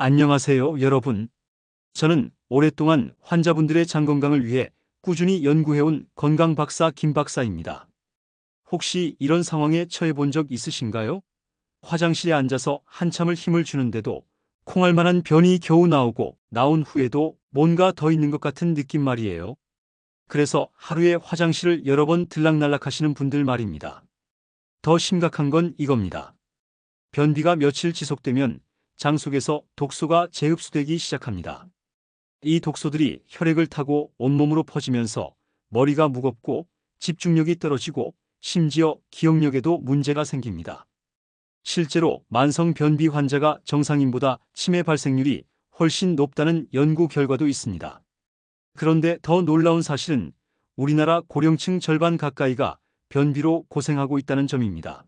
안녕하세요, 여러분. 저는 오랫동안 환자분들의 장 건강을 위해 꾸준히 연구해온 건강 박사 김 박사입니다. 혹시 이런 상황에 처해 본 적 있으신가요? 화장실에 앉아서 한참을 힘을 주는데도 콩할 만한 변이 겨우 나오고 나온 후에도 뭔가 더 있는 것 같은 느낌 말이에요. 그래서 하루에 화장실을 여러 번 들락날락 하시는 분들 말입니다. 더 심각한 건 이겁니다. 변비가 며칠 지속되면 장 속에서 독소가 재흡수되기 시작합니다. 이 독소들이 혈액을 타고 온몸으로 퍼지면서 머리가 무겁고 집중력이 떨어지고 심지어 기억력에도 문제가 생깁니다. 실제로 만성 변비 환자가 정상인보다 치매 발생률이 훨씬 높다는 연구 결과도 있습니다. 그런데 더 놀라운 사실은 우리나라 고령층 절반 가까이가 변비로 고생하고 있다는 점입니다.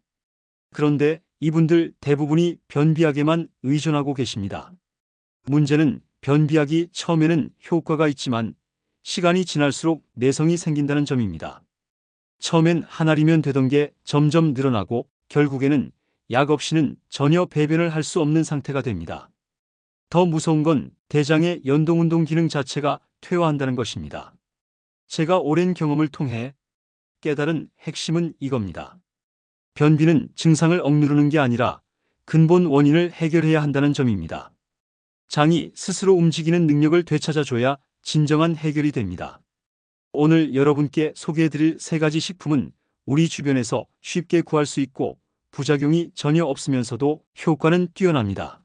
그런데 이분들 대부분이 변비약에만 의존하고 계십니다. 문제는 변비약이 처음에는 효과가 있지만 시간이 지날수록 내성이 생긴다는 점입니다. 처음엔 한 알이면 되던 게 점점 늘어나고 결국에는 약 없이는 전혀 배변을 할 수 없는 상태가 됩니다. 더 무서운 건 대장의 연동운동 기능 자체가 퇴화한다는 것입니다. 제가 오랜 경험을 통해 깨달은 핵심은 이겁니다. 변비는 증상을 억누르는 게 아니라 근본 원인을 해결해야 한다는 점입니다. 장이 스스로 움직이는 능력을 되찾아줘야 진정한 해결이 됩니다. 오늘 여러분께 소개해드릴 3가지 식품은 우리 주변에서 쉽게 구할 수 있고 부작용이 전혀 없으면서도 효과는 뛰어납니다.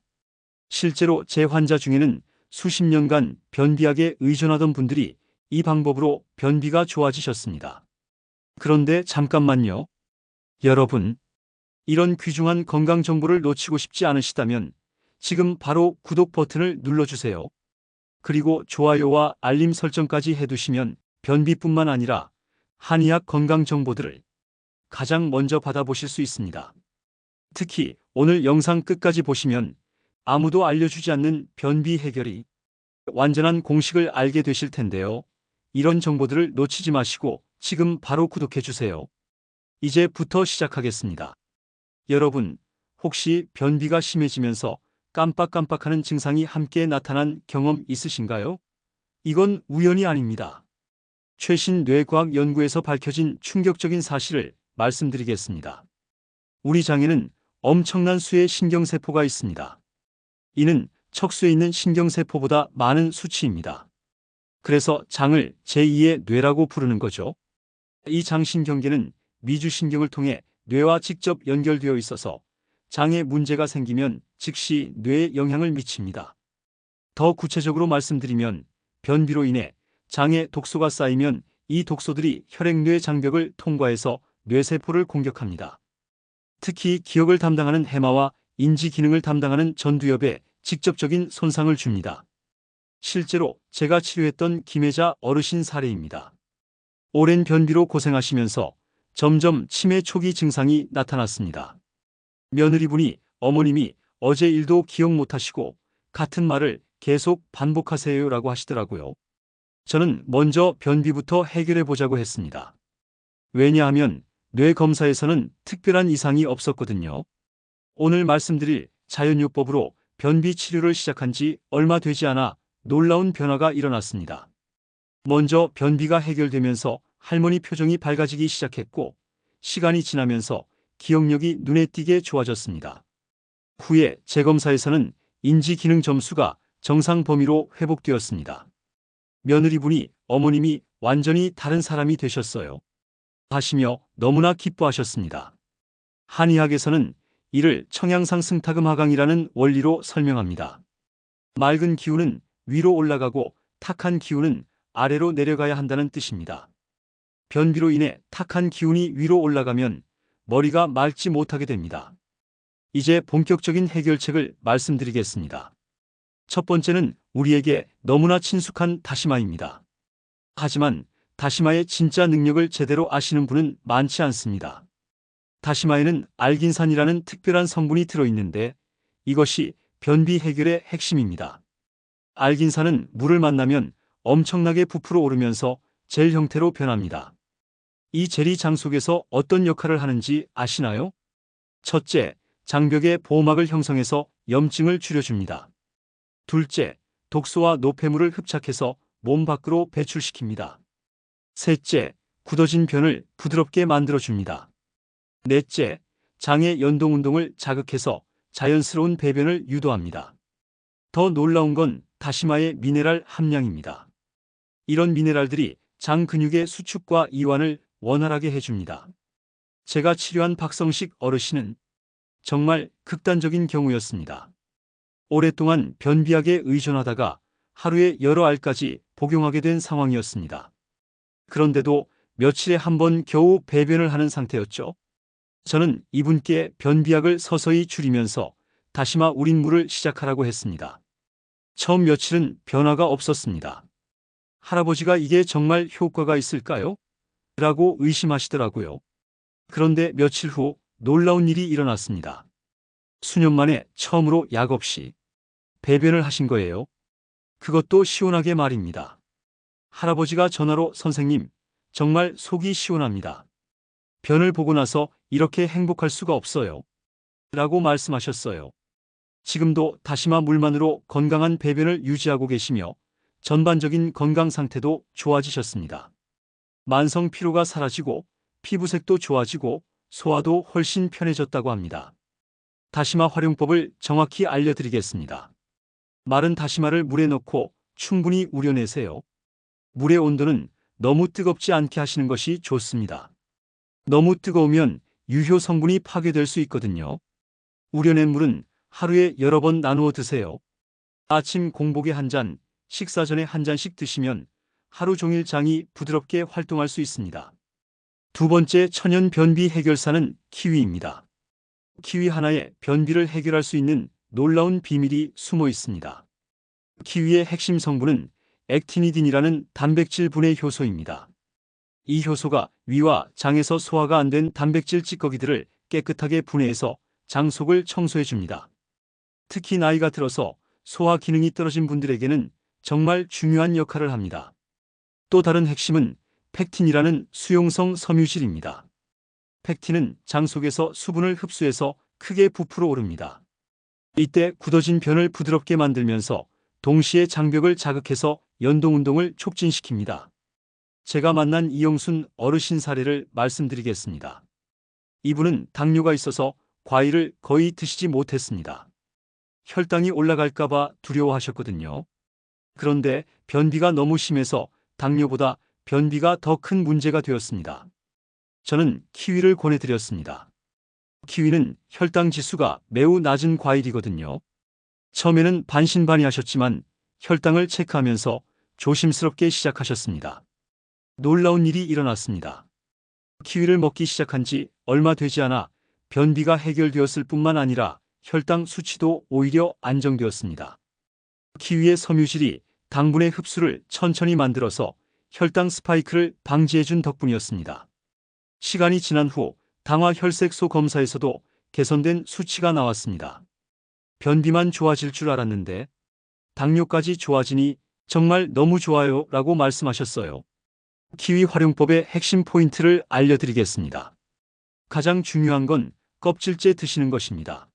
실제로 제 환자 중에는 수십 년간 변비약에 의존하던 분들이 이 방법으로 변비가 좋아지셨습니다. 그런데 잠깐만요. 여러분, 이런 귀중한 건강 정보를 놓치고 싶지 않으시다면 지금 바로 구독 버튼을 눌러주세요. 그리고 좋아요와 알림 설정까지 해두시면 변비뿐만 아니라 한의학 건강 정보들을 가장 먼저 받아보실 수 있습니다. 특히 오늘 영상 끝까지 보시면 아무도 알려주지 않는 변비 해결이 완전한 공식을 알게 되실 텐데요. 이런 정보들을 놓치지 마시고 지금 바로 구독해주세요. 이제부터 시작하겠습니다. 여러분, 혹시 변비가 심해지면서 깜빡깜빡하는 증상이 함께 나타난 경험 있으신가요? 이건 우연이 아닙니다. 최신 뇌과학 연구에서 밝혀진 충격적인 사실을 말씀드리겠습니다. 우리 장에는 엄청난 수의 신경세포가 있습니다. 이는 척수에 있는 신경세포보다 많은 수치입니다. 그래서 장을 제2의 뇌라고 부르는 거죠. 이 장신경계는 미주신경을 통해 뇌와 직접 연결되어 있어서 장에 문제가 생기면 즉시 뇌에 영향을 미칩니다. 더 구체적으로 말씀드리면 변비로 인해 장에 독소가 쌓이면 이 독소들이 혈액-뇌 장벽을 통과해서 뇌세포를 공격합니다. 특히 기억을 담당하는 해마와 인지 기능을 담당하는 전두엽에 직접적인 손상을 줍니다. 실제로 제가 치료했던 김혜자 어르신 사례입니다. 오랜 변비로 고생하시면서 점점 치매 초기 증상이 나타났습니다. 며느리분이 어머님이 어제 일도 기억 못하시고 같은 말을 계속 반복하세요라고 하시더라고요. 저는 먼저 변비부터 해결해 보자고 했습니다. 왜냐하면 뇌 검사에서는 특별한 이상이 없었거든요. 오늘 말씀드릴 자연요법으로 변비 치료를 시작한 지 얼마 되지 않아 놀라운 변화가 일어났습니다. 먼저 변비가 해결되면서 할머니 표정이 밝아지기 시작했고 시간이 지나면서 기억력이 눈에 띄게 좋아졌습니다. 후에 재검사에서는 인지 기능 점수가 정상 범위로 회복되었습니다. 며느리분이 어머님이 완전히 다른 사람이 되셨어요 하시며 너무나 기뻐하셨습니다. 한의학에서는 이를 청양상승타금 하강이라는 원리로 설명합니다. 맑은 기운은 위로 올라가고 탁한 기운은 아래로 내려가야 한다는 뜻입니다. 변비로 인해 탁한 기운이 위로 올라가면 머리가 맑지 못하게 됩니다. 이제 본격적인 해결책을 말씀드리겠습니다. 첫 번째는 우리에게 너무나 친숙한 다시마입니다. 하지만 다시마의 진짜 능력을 제대로 아시는 분은 많지 않습니다. 다시마에는 알긴산이라는 특별한 성분이 들어있는데 이것이 변비 해결의 핵심입니다. 알긴산은 물을 만나면 엄청나게 부풀어 오르면서 젤 형태로 변합니다. 이 젤이 장 속에서 어떤 역할을 하는지 아시나요? 첫째, 장벽에 보호막을 형성해서 염증을 줄여줍니다. 둘째, 독소와 노폐물을 흡착해서 몸 밖으로 배출시킵니다. 셋째, 굳어진 변을 부드럽게 만들어줍니다. 넷째, 장의 연동운동을 자극해서 자연스러운 배변을 유도합니다. 더 놀라운 건 다시마의 미네랄 함량입니다. 이런 미네랄들이 장 근육의 수축과 이완을 원활하게 해줍니다. 제가 치료한 박성식 어르신은 정말 극단적인 경우였습니다. 오랫동안 변비약에 의존하다가 하루에 여러 알까지 복용하게 된 상황이었습니다. 그런데도 며칠에 한 번 겨우 배변을 하는 상태였죠. 저는 이분께 변비약을 서서히 줄이면서 다시마 우린 물을 시작하라고 했습니다. 처음 며칠은 변화가 없었습니다. 할아버지가 이게 정말 효과가 있을까요? 라고 의심하시더라고요. 그런데 며칠 후 놀라운 일이 일어났습니다. 수년 만에 처음으로 약 없이 배변을 하신 거예요. 그것도 시원하게 말입니다. 할아버지가 전화로 선생님, 정말 속이 시원합니다. 변을 보고 나서 이렇게 행복할 수가 없어요. 라고 말씀하셨어요. 지금도 다시마 물만으로 건강한 배변을 유지하고 계시며 전반적인 건강 상태도 좋아지셨습니다. 만성 피로가 사라지고 피부색도 좋아지고 소화도 훨씬 편해졌다고 합니다. 다시마 활용법을 정확히 알려드리겠습니다. 마른 다시마를 물에 넣고 충분히 우려내세요. 물의 온도는 너무 뜨겁지 않게 하시는 것이 좋습니다. 너무 뜨거우면 유효 성분이 파괴될 수 있거든요. 우려낸 물은 하루에 여러 번 나누어 드세요. 아침 공복에 한 잔, 식사 전에 한 잔씩 드시면 하루 종일 장이 부드럽게 활동할 수 있습니다. 두 번째 천연 변비 해결사는 키위입니다. 키위 하나에 변비를 해결할 수 있는 놀라운 비밀이 숨어 있습니다. 키위의 핵심 성분은 액티니딘이라는 단백질 분해 효소입니다. 이 효소가 위와 장에서 소화가 안 된 단백질 찌꺼기들을 깨끗하게 분해해서 장 속을 청소해 줍니다. 특히 나이가 들어서 소화 기능이 떨어진 분들에게는 정말 중요한 역할을 합니다. 또 다른 핵심은 펙틴이라는 수용성 섬유질입니다. 펙틴은 장 속에서 수분을 흡수해서 크게 부풀어 오릅니다. 이때 굳어진 변을 부드럽게 만들면서 동시에 장벽을 자극해서 연동운동을 촉진시킵니다. 제가 만난 이영순 어르신 사례를 말씀드리겠습니다. 이분은 당뇨가 있어서 과일을 거의 드시지 못했습니다. 혈당이 올라갈까봐 두려워하셨거든요. 그런데 변비가 너무 심해서 당뇨보다 변비가 더 큰 문제가 되었습니다. 저는 키위를 권해드렸습니다. 키위는 혈당 지수가 매우 낮은 과일이거든요. 처음에는 반신반의하셨지만 혈당을 체크하면서 조심스럽게 시작하셨습니다. 놀라운 일이 일어났습니다. 키위를 먹기 시작한 지 얼마 되지 않아 변비가 해결되었을 뿐만 아니라 혈당 수치도 오히려 안정되었습니다. 키위의 섬유질이 당분의 흡수를 천천히 만들어서 혈당 스파이크를 방지해준 덕분이었습니다. 시간이 지난 후 당화 혈색소 검사에서도 개선된 수치가 나왔습니다. 변비만 좋아질 줄 알았는데 당뇨까지 좋아지니 정말 너무 좋아요 라고 말씀하셨어요. 키위 활용법의 핵심 포인트를 알려드리겠습니다. 가장 중요한 건 껍질째 드시는 것입니다.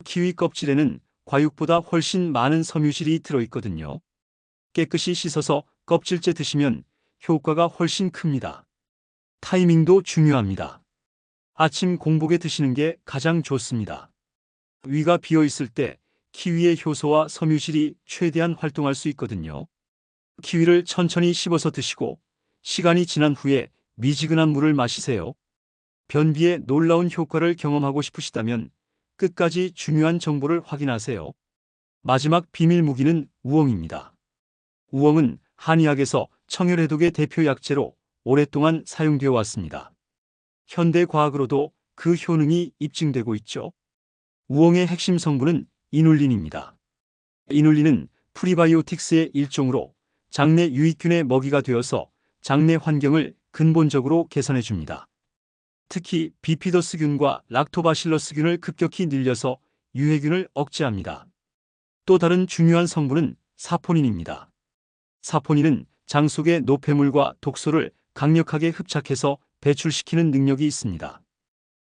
키위 껍질에는 과육보다 훨씬 많은 섬유질이 들어있거든요. 깨끗이 씻어서 껍질째 드시면 효과가 훨씬 큽니다. 타이밍도 중요합니다. 아침 공복에 드시는 게 가장 좋습니다. 위가 비어 있을 때 키위의 효소와 섬유질이 최대한 활동할 수 있거든요. 키위를 천천히 씹어서 드시고 시간이 지난 후에 미지근한 물을 마시세요. 변비의 놀라운 효과를 경험하고 싶으시다면 끝까지 중요한 정보를 확인하세요. 마지막 비밀 무기는 우엉입니다. 우엉은 한의학에서 청열해독의 대표 약재로 오랫동안 사용되어 왔습니다. 현대 과학으로도 그 효능이 입증되고 있죠. 우엉의 핵심 성분은 이눌린입니다. 이눌린은 프리바이오틱스의 일종으로 장내 유익균의 먹이가 되어서 장내 환경을 근본적으로 개선해 줍니다. 특히 비피더스균과 락토바실러스균을 급격히 늘려서 유해균을 억제합니다. 또 다른 중요한 성분은 사포닌입니다. 사포닌은 장 속의 노폐물과 독소를 강력하게 흡착해서 배출시키는 능력이 있습니다.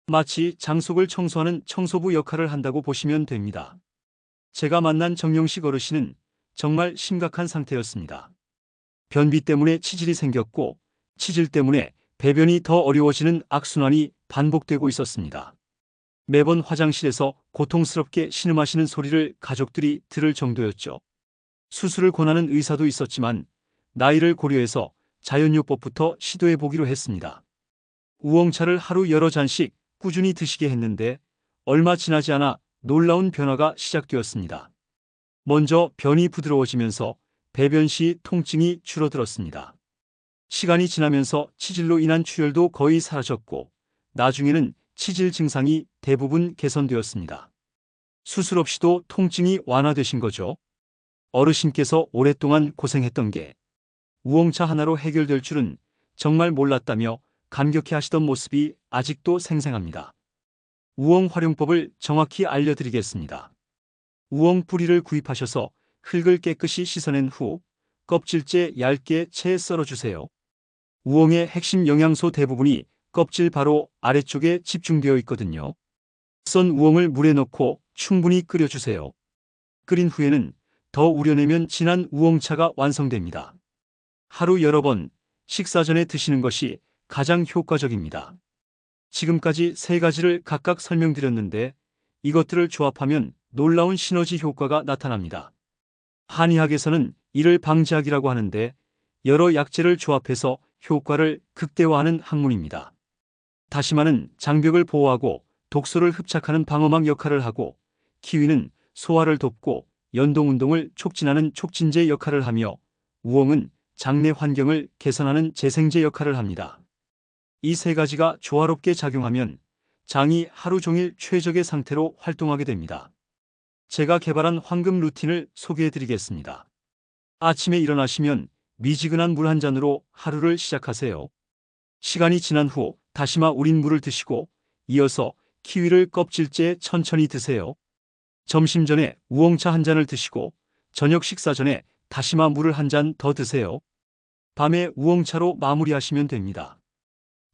마치 장 속을 청소하는 청소부 역할을 한다고 보시면 됩니다. 제가 만난 정영식 어르신은 정말 심각한 상태였습니다. 변비 때문에 치질이 생겼고 치질 때문에 배변이 더 어려워지는 악순환이 반복되고 있었습니다. 매번 화장실에서 고통스럽게 신음하시는 소리를 가족들이 들을 정도였죠. 수술을 권하는 의사도 있었지만 나이를 고려해서 자연요법부터 시도해 보기로 했습니다. 우엉차를 하루 여러 잔씩 꾸준히 드시게 했는데 얼마 지나지 않아 놀라운 변화가 시작되었습니다. 먼저 변이 부드러워지면서 배변 시 통증이 줄어들었습니다. 시간이 지나면서 치질로 인한 출혈도 거의 사라졌고 나중에는 치질 증상이 대부분 개선되었습니다. 수술 없이도 통증이 완화되신 거죠. 어르신께서 오랫동안 고생했던 게 우엉차 하나로 해결될 줄은 정말 몰랐다며 감격해 하시던 모습이 아직도 생생합니다. 우엉 활용법을 정확히 알려드리겠습니다. 우엉 뿌리를 구입하셔서 흙을 깨끗이 씻어낸 후 껍질째 얇게 채 썰어주세요. 우엉의 핵심 영양소 대부분이 껍질 바로 아래쪽에 집중되어 있거든요. 썬 우엉을 물에 넣고 충분히 끓여주세요. 끓인 후에는 더 우려내면 진한 우엉차가 완성됩니다. 하루 여러 번 식사 전에 드시는 것이 가장 효과적입니다. 지금까지 세 가지를 각각 설명드렸는데 이것들을 조합하면 놀라운 시너지 효과가 나타납니다. 한의학에서는 이를 방지학이라고 하는데 여러 약재를 조합해서 효과를 극대화하는 학문입니다. 다시마는 장벽을 보호하고 독소를 흡착하는 방어막 역할을 하고 키위는 소화를 돕고 연동운동을 촉진하는 촉진제 역할을 하며 우엉은 장내 환경을 개선하는 재생제 역할을 합니다. 이 세 가지가 조화롭게 작용하면 장이 하루 종일 최적의 상태로 활동하게 됩니다. 제가 개발한 황금 루틴을 소개해드리겠습니다. 아침에 일어나시면 미지근한 물 한 잔으로 하루를 시작하세요. 시간이 지난 후 다시마 우린 물을 드시고 이어서 키위를 껍질째 천천히 드세요. 점심 전에 우엉차 한 잔을 드시고 저녁 식사 전에 다시마 물을 한 잔 더 드세요. 밤에 우엉차로 마무리하시면 됩니다.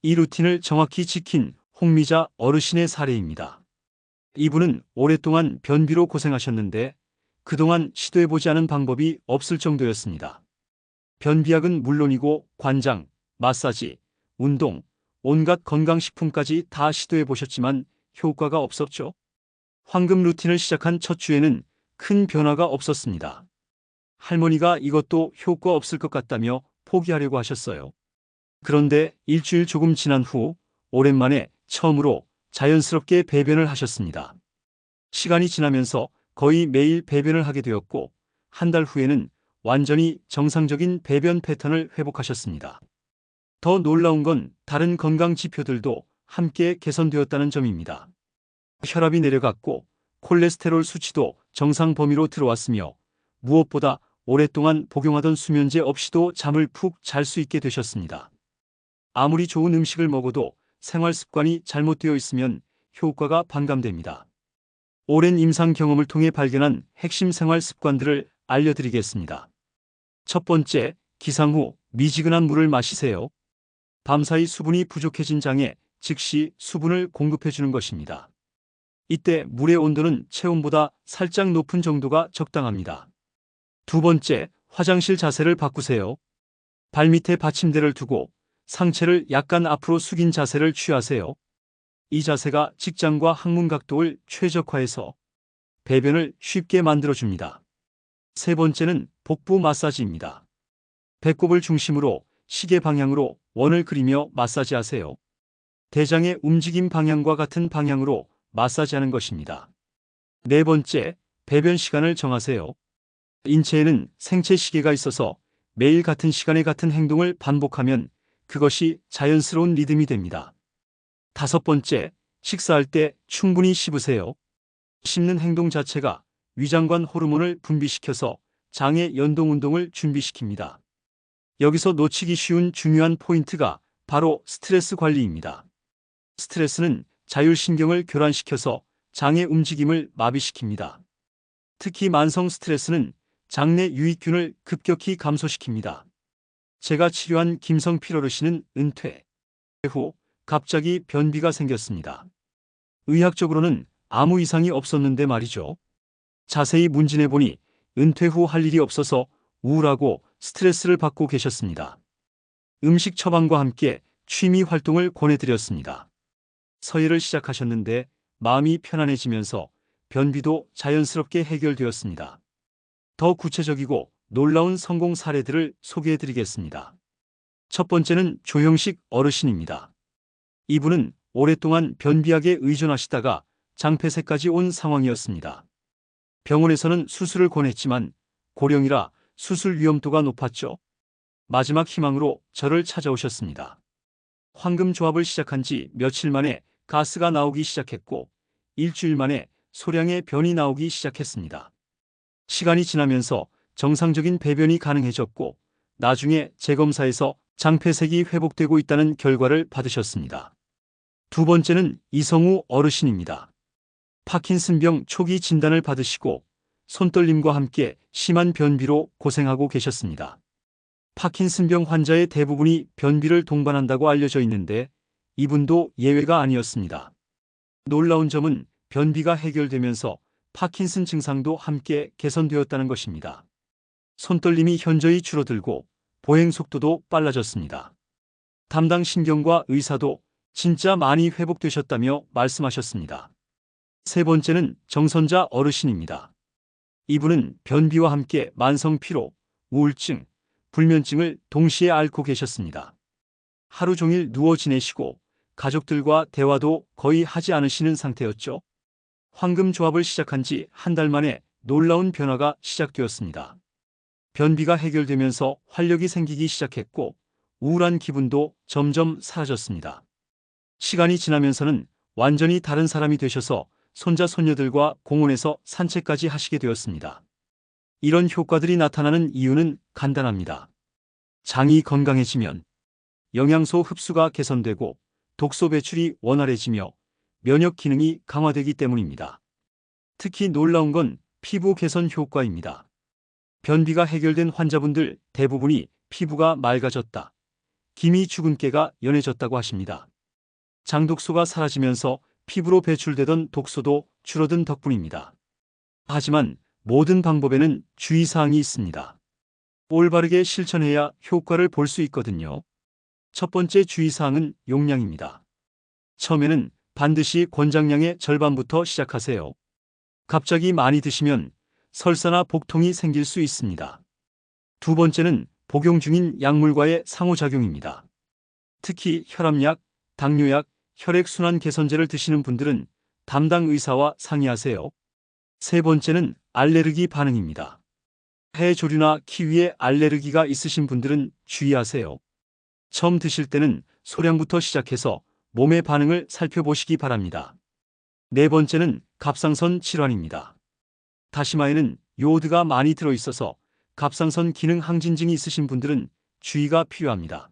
이 루틴을 정확히 지킨 홍미자 어르신의 사례입니다. 이분은 오랫동안 변비로 고생하셨는데 그동안 시도해보지 않은 방법이 없을 정도였습니다. 변비약은 물론이고 관장, 마사지, 운동, 온갖 건강식품까지 다 시도해보셨지만 효과가 없었죠. 황금 루틴을 시작한 첫 주에는 큰 변화가 없었습니다. 할머니가 이것도 효과 없을 것 같다며 포기하려고 하셨어요. 그런데 일주일 조금 지난 후 오랜만에 처음으로 자연스럽게 배변을 하셨습니다. 시간이 지나면서 거의 매일 배변을 하게 되었고 한 달 후에는 완전히 정상적인 배변 패턴을 회복하셨습니다. 더 놀라운 건 다른 건강 지표들도 함께 개선되었다는 점입니다. 혈압이 내려갔고 콜레스테롤 수치도 정상 범위로 들어왔으며 무엇보다 오랫동안 복용하던 수면제 없이도 잠을 푹 잘 수 있게 되셨습니다. 아무리 좋은 음식을 먹어도 생활 습관이 잘못되어 있으면 효과가 반감됩니다. 오랜 임상 경험을 통해 발견한 핵심 생활 습관들을 알려드리겠습니다. 첫 번째, 기상 후 미지근한 물을 마시세요. 밤사이 수분이 부족해진 장에 즉시 수분을 공급해주는 것입니다. 이때 물의 온도는 체온보다 살짝 높은 정도가 적당합니다. 두 번째, 화장실 자세를 바꾸세요. 발밑에 받침대를 두고 상체를 약간 앞으로 숙인 자세를 취하세요. 이 자세가 직장과 항문 각도를 최적화해서 배변을 쉽게 만들어줍니다. 세 번째는 복부 마사지입니다. 배꼽을 중심으로 시계 방향으로 원을 그리며 마사지하세요. 대장의 움직임 방향과 같은 방향으로 마사지하는 것입니다. 네 번째, 배변 시간을 정하세요. 인체에는 생체 시계가 있어서 매일 같은 시간에 같은 행동을 반복하면 그것이 자연스러운 리듬이 됩니다. 다섯 번째, 식사할 때 충분히 씹으세요. 씹는 행동 자체가 위장관 호르몬을 분비시켜서 장의 연동 운동을 준비시킵니다. 여기서 놓치기 쉬운 중요한 포인트가 바로 스트레스 관리입니다. 스트레스는 자율신경을 교란시켜서 장의 움직임을 마비시킵니다. 특히 만성 스트레스는 장내 유익균을 급격히 감소시킵니다. 제가 치료한 김성필 어르신은 은퇴 후 갑자기 변비가 생겼습니다. 의학적으로는 아무 이상이 없었는데 말이죠. 자세히 문진해 보니 은퇴 후 할 일이 없어서 우울하고 스트레스를 받고 계셨습니다. 음식 처방과 함께 취미 활동을 권해드렸습니다. 서예를 시작하셨는데 마음이 편안해지면서 변비도 자연스럽게 해결되었습니다. 더 구체적이고 놀라운 성공 사례들을 소개해드리겠습니다. 첫 번째는 조형식 어르신입니다. 이분은 오랫동안 변비약에 의존하시다가 장폐색까지 온 상황이었습니다. 병원에서는 수술을 권했지만 고령이라 수술 위험도가 높았죠. 마지막 희망으로 저를 찾아오셨습니다. 황금조합을 시작한 지 며칠 만에 가스가 나오기 시작했고 일주일 만에 소량의 변이 나오기 시작했습니다. 시간이 지나면서 정상적인 배변이 가능해졌고 나중에 재검사에서 장폐색이 회복되고 있다는 결과를 받으셨습니다. 두 번째는 이성우 어르신입니다. 파킨슨병 초기 진단을 받으시고 손떨림과 함께 심한 변비로 고생하고 계셨습니다. 파킨슨병 환자의 대부분이 변비를 동반한다고 알려져 있는데 이분도 예외가 아니었습니다. 놀라운 점은 변비가 해결되면서 파킨슨 증상도 함께 개선되었다는 것입니다. 손떨림이 현저히 줄어들고 보행 속도도 빨라졌습니다. 담당 신경과 의사도 진짜 많이 회복되셨다며 말씀하셨습니다. 세 번째는 정선자 어르신입니다. 이분은 변비와 함께 만성 피로, 우울증, 불면증을 동시에 앓고 계셨습니다. 하루 종일 누워 지내시고 가족들과 대화도 거의 하지 않으시는 상태였죠. 황금조합을 시작한 지 한 달 만에 놀라운 변화가 시작되었습니다. 변비가 해결되면서 활력이 생기기 시작했고 우울한 기분도 점점 사라졌습니다. 시간이 지나면서는 완전히 다른 사람이 되셔서 손자 손녀들과 공원에서 산책까지 하시게 되었습니다. 이런 효과들이 나타나는 이유는 간단합니다. 장이 건강해지면 영양소 흡수가 개선되고 독소 배출이 원활해지며 면역 기능이 강화되기 때문입니다. 특히 놀라운 건 피부 개선 효과입니다. 변비가 해결된 환자분들 대부분이 피부가 맑아졌다, 기미 주근깨가 연해졌다고 하십니다. 장독소가 사라지면서 피부로 배출되던 독소도 줄어든 덕분입니다. 하지만 모든 방법에는 주의사항이 있습니다. 올바르게 실천해야 효과를 볼 수 있거든요. 첫 번째 주의사항은 용량입니다. 처음에는 반드시 권장량의 절반부터 시작하세요. 갑자기 많이 드시면 설사나 복통이 생길 수 있습니다. 두 번째는 복용 중인 약물과의 상호작용입니다. 특히 혈압약, 당뇨약, 혈액순환 개선제를 드시는 분들은 담당 의사와 상의하세요. 세 번째는 알레르기 반응입니다. 해조류나 키위에 알레르기가 있으신 분들은 주의하세요. 처음 드실 때는 소량부터 시작해서 몸의 반응을 살펴보시기 바랍니다. 네 번째는 갑상선 질환입니다. 다시마에는 요오드가 많이 들어있어서 갑상선 기능 항진증이 있으신 분들은 주의가 필요합니다.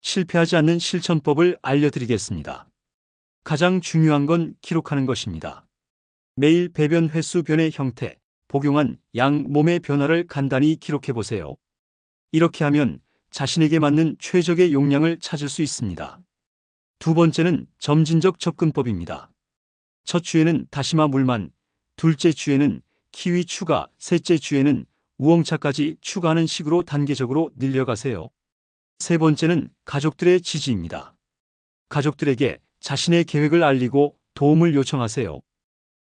실패하지 않는 실천법을 알려드리겠습니다. 가장 중요한 건 기록하는 것입니다. 매일 배변 횟수, 변의 형태, 복용한 양, 몸의 변화를 간단히 기록해 보세요. 이렇게 하면 자신에게 맞는 최적의 용량을 찾을 수 있습니다. 두 번째는 점진적 접근법입니다. 첫 주에는 다시마 물만, 둘째 주에는 키위 추가, 셋째 주에는 우엉차까지 추가하는 식으로 단계적으로 늘려가세요. 세 번째는 가족들의 지지입니다. 가족들에게 자신의 계획을 알리고 도움을 요청하세요.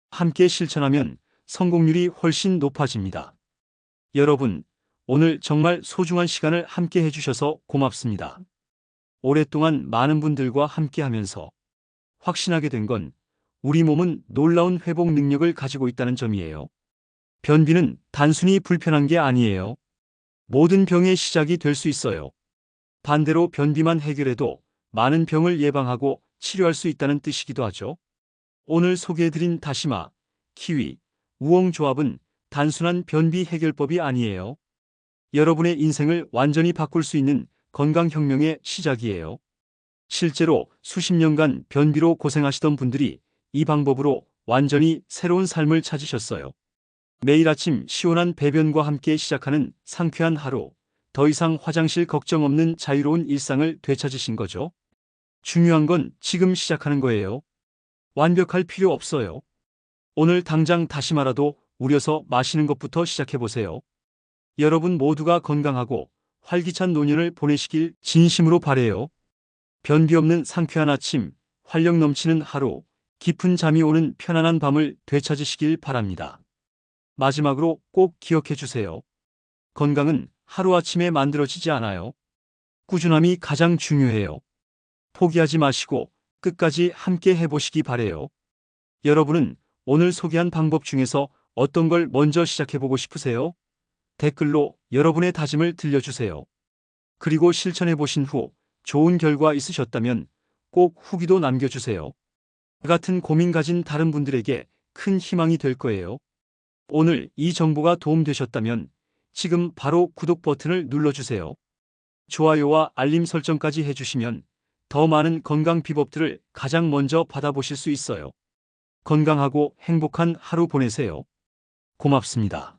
함께 실천하면 성공률이 훨씬 높아집니다. 여러분, 오늘 정말 소중한 시간을 함께 해주셔서 고맙습니다. 오랫동안 많은 분들과 함께 하면서 확신하게 된 건 우리 몸은 놀라운 회복 능력을 가지고 있다는 점이에요. 변비는 단순히 불편한 게 아니에요. 모든 병의 시작이 될 수 있어요. 반대로 변비만 해결해도 많은 병을 예방하고 치료할 수 있다는 뜻이기도 하죠. 오늘 소개해드린 다시마, 키위, 우엉 조합은 단순한 변비 해결법이 아니에요. 여러분의 인생을 완전히 바꿀 수 있는 건강혁명의 시작이에요. 실제로 수십 년간 변비로 고생하시던 분들이 이 방법으로 완전히 새로운 삶을 찾으셨어요. 매일 아침 시원한 배변과 함께 시작하는 상쾌한 하루, 더 이상 화장실 걱정 없는 자유로운 일상을 되찾으신 거죠. 중요한 건 지금 시작하는 거예요. 완벽할 필요 없어요. 오늘 당장 다시마라도 우려서 마시는 것부터 시작해보세요. 여러분 모두가 건강하고 활기찬 노년을 보내시길 진심으로 바래요. 변비 없는 상쾌한 아침, 활력 넘치는 하루, 깊은 잠이 오는 편안한 밤을 되찾으시길 바랍니다. 마지막으로 꼭 기억해 주세요. 건강은 하루아침에 만들어지지 않아요. 꾸준함이 가장 중요해요. 포기하지 마시고 끝까지 함께 해보시기 바래요. 여러분은 오늘 소개한 방법 중에서 어떤 걸 먼저 시작해보고 싶으세요? 댓글로 여러분의 다짐을 들려주세요. 그리고 실천해보신 후 좋은 결과 있으셨다면 꼭 후기도 남겨주세요. 같은 고민 가진 다른 분들에게 큰 희망이 될 거예요. 오늘 이 정보가 도움되셨다면 지금 바로 구독 버튼을 눌러주세요. 좋아요와 알림 설정까지 해주시면 더 많은 건강 비법들을 가장 먼저 받아보실 수 있어요. 건강하고 행복한 하루 보내세요. 고맙습니다.